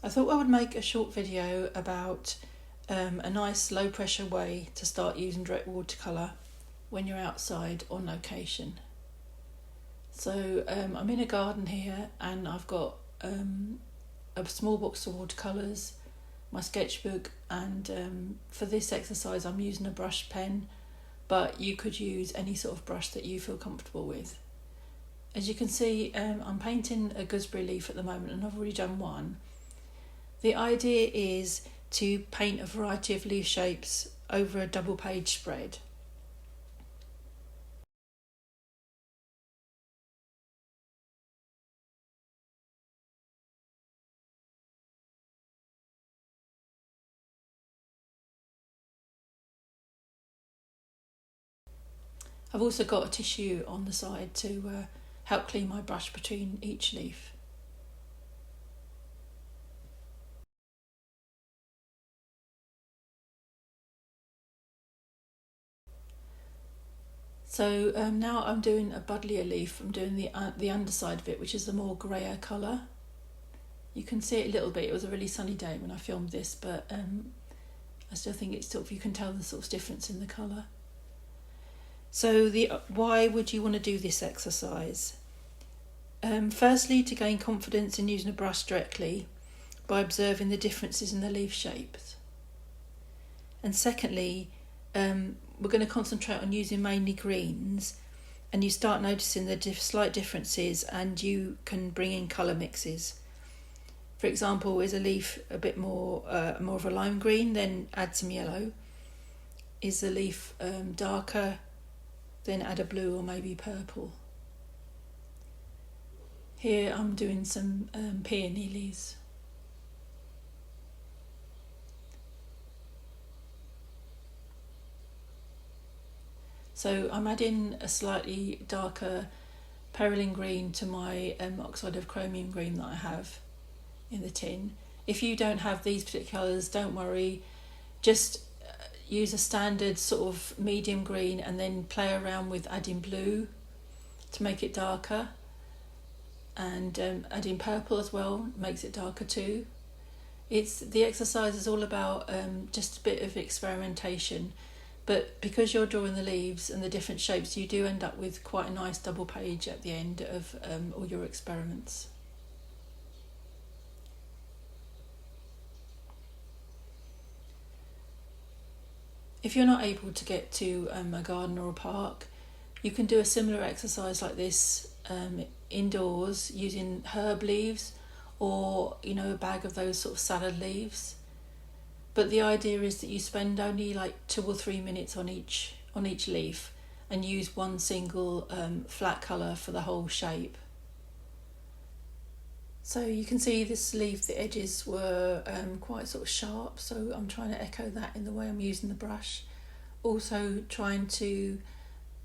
I thought I would make a short video about a nice low pressure way to start using direct watercolour when you're outside on location. So I'm in a garden here and I've got a small box of watercolours, my sketchbook, and for this exercise I'm using a brush pen, but you could use any sort of brush that you feel comfortable with. As you can see, I'm painting a gooseberry leaf at the moment and I've already done one. The idea is to paint a variety of leaf shapes over a double page spread. I've also got a tissue on the side to help clean my brush between each leaf. So now I'm doing a buddleia leaf. I'm doing the underside of it, which is the more greyer colour. You can see it a little bit. It was a really sunny day when I filmed this, but I still think it's sort of, you can tell the sort of difference in the colour. So why would you want to do this exercise? Firstly, to gain confidence in using a brush directly by observing the differences in the leaf shapes. And secondly, we're going to concentrate on using mainly greens, and you start noticing the slight differences and you can bring in colour mixes. For example, is a leaf a bit more of a lime green, then add some yellow. Is the leaf darker, then add a blue or maybe purple. Here I'm doing some peony leaves. So I'm adding a slightly darker perylene green to my oxide of chromium green that I have in the tin. If you don't have these particular colours, don't worry, just use a standard sort of medium green and then play around with adding blue to make it darker, and adding purple as well makes it darker too. The exercise is all about just a bit of experimentation, but because you're drawing the leaves and the different shapes, you do end up with quite a nice double page at the end of all your experiments. If you're not able to get to a garden or a park, you can do a similar exercise like this indoors using herb leaves, or a bag of those sort of salad leaves. But the idea is that you spend only like 2 or 3 minutes on each leaf and use one single flat colour for the whole shape. So you can see this leaf, the edges were quite sort of sharp, so I'm trying to echo that in the way I'm using the brush. Also trying to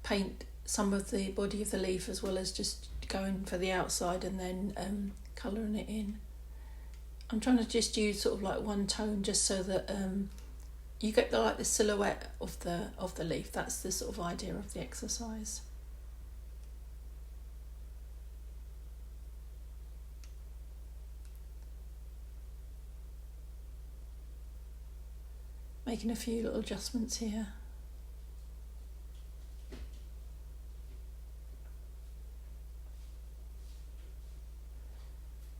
paint some of the body of the leaf as well as just going for the outside and then colouring it in. I'm trying to just use sort of like one tone just so that you get the silhouette of the leaf. That's the sort of idea of the exercise. Making a few little adjustments here.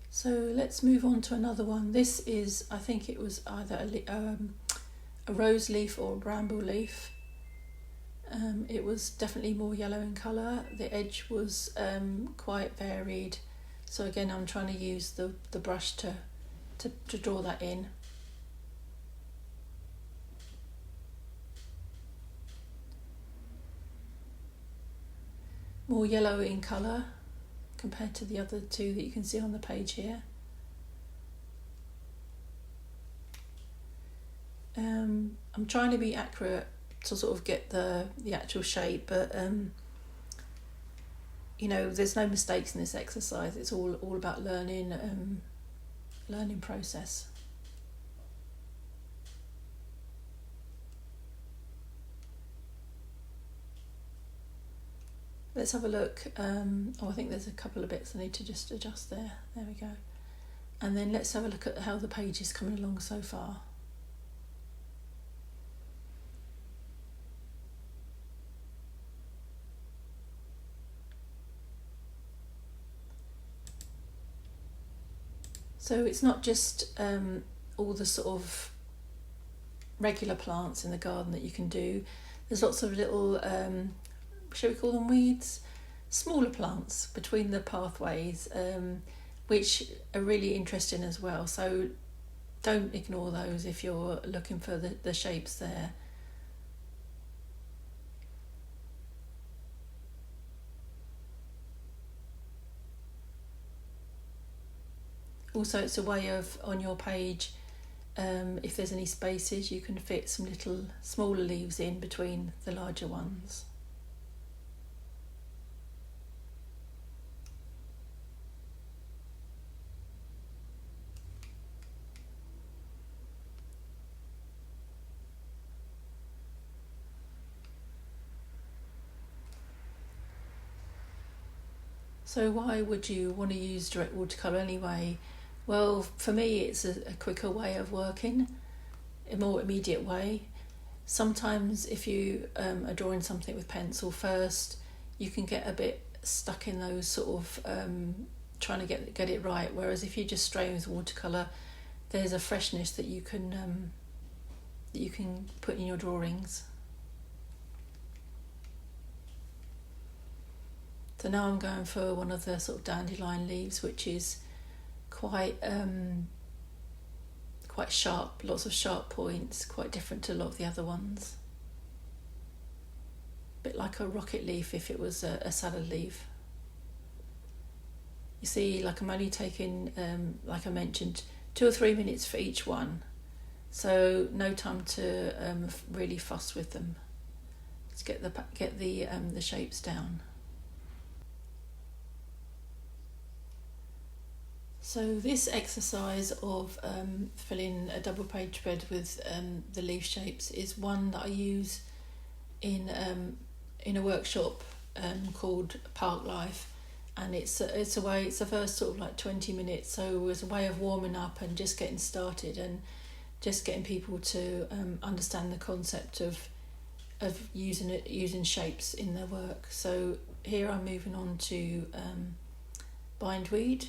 So let's move on to another one. This is, I think it was either a rose leaf or a bramble leaf. It was definitely more yellow in colour. The edge was quite varied. So again, I'm trying to use the brush to draw that in. More yellow in colour compared to the other two that you can see on the page here. I'm trying to be accurate to sort of get the actual shape, but there's no mistakes in this exercise. It's all about learning process. Let's have a look. I think there's a couple of bits I need to just adjust there. There we go. And then let's have a look at how the page is coming along so far. So it's not just all the sort of regular plants in the garden that you can do. There's lots of little, shall we call them weeds? Smaller plants between the pathways, which are really interesting as well. So don't ignore those if you're looking for the shapes there. Also, it's a way of, on your page, if there's any spaces, you can fit some little smaller leaves in between the larger ones. So why would you want to use direct watercolour anyway? Well, for me it's a quicker way of working, a more immediate way. Sometimes if you are drawing something with pencil first, you can get a bit stuck in those sort of trying to get it right, whereas if you just stray with watercolour, there's a freshness that you can put in your drawings. So now I'm going for one of the sort of dandelion leaves, which is quite sharp, lots of sharp points, quite different to a lot of the other ones. A bit like a rocket leaf if it was a salad leaf. You see, like I'm only taking, like I mentioned, 2 or 3 minutes for each one. So no time to really fuss with them. Just get the shapes down. So this exercise of filling a double page spread with the leaf shapes is one that I use in a workshop called Park Life, and it's the first sort of like 20 minutes, so it's a way of warming up and just getting started and just getting people to understand the concept of using shapes in their work. So here I'm moving on to bindweed.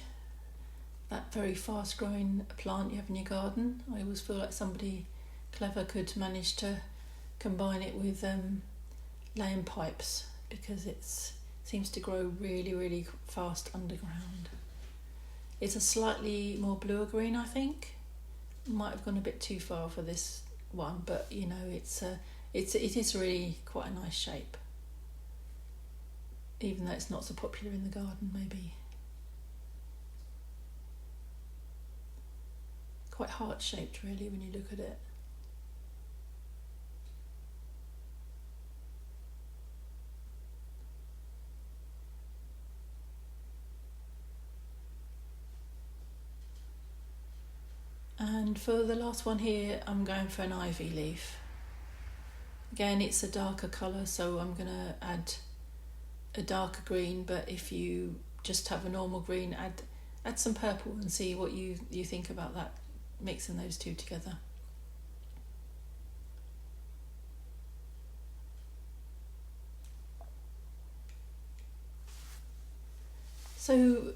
That very fast growing plant you have in your garden. I always feel like somebody clever could manage to combine it with laying pipes, because it seems to grow really, really fast underground. It's a slightly more bluer green, I think. Might have gone a bit too far for this one, but you know, it is really quite a nice shape, even though it's not so popular in the garden maybe. Quite heart-shaped really when you look at it. And for the last one here, I'm going for an ivy leaf. Again, it's a darker colour, so I'm going to add a darker green, but if you just have a normal green, add some purple and see what you think about that, mixing those two together. So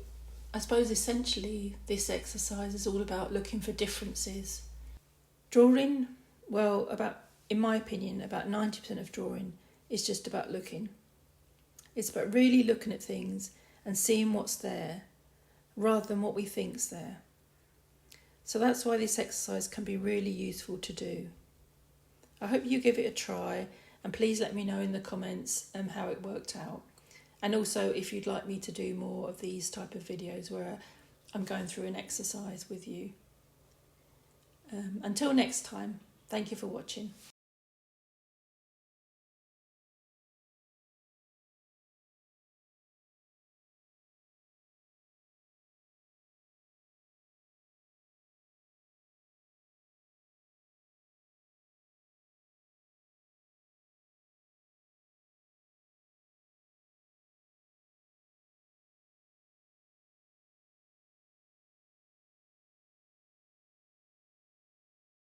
I suppose essentially this exercise is all about looking for differences. Drawing, well, in my opinion, about 90% of drawing is just about looking. It's about really looking at things and seeing what's there rather than what we think's there. So that's why this exercise can be really useful to do. I hope you give it a try, and please let me know in the comments how it worked out. And also if you'd like me to do more of these type of videos where I'm going through an exercise with you. Until next time, thank you for watching.